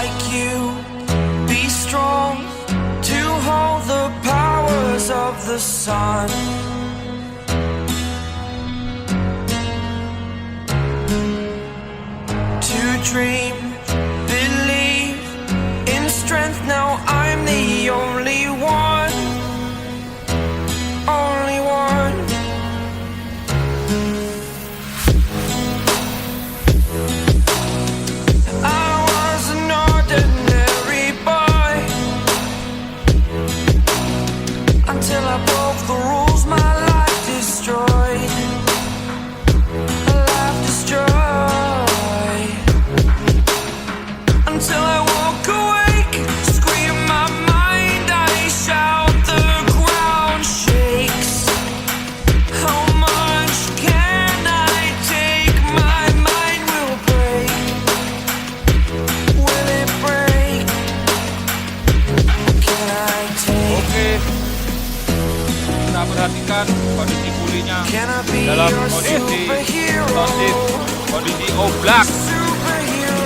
like you, be strong to hold the powers of the sun. To dream, believe in strength. Now I'm the only one, only one. I was an ordinary boy until I broke the rules. My life destroyed, a life destroyed. Until I woke awake, scream my mind, I shout, the ground shakes. How much can I take? My mind will break. Will it break? Can I take? Oke, kita perhatikan kondisi kulinya Can I be dalam your kondisi superhero? notif, kondisi oblak, Superhero.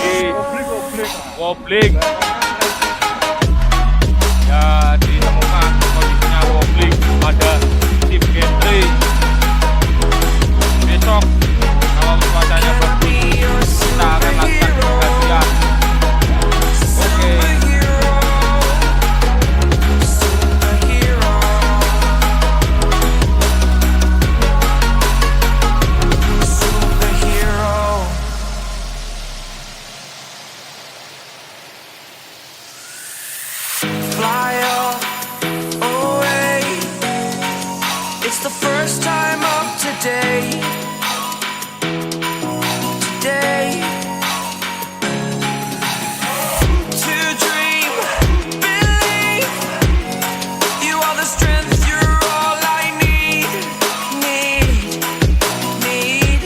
jadi wobbling. Ya, ditemukan kondisinya wobbling pada tim gantry. Besok kalau cuacanya bagus, kita akan lakukan penggantian. Oke. Fly away. It's the first time of today. Today. To dream, believe. You are the strength, you're all I need. Need.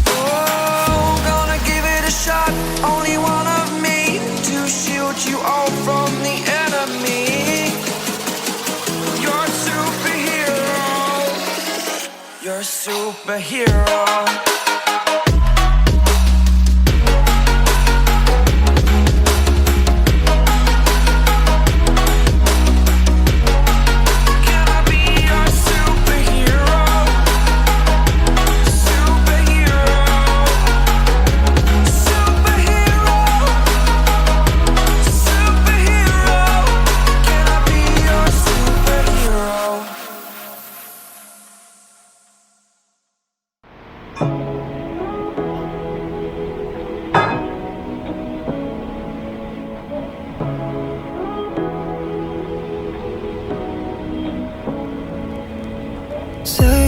Oh, gonna give it a shot. Only one of me to shield you all from the enemy. You're a superhero. You're a superhero. Can I be your superhero? Superhero. Superhero. Superhero. Can I be your superhero? Say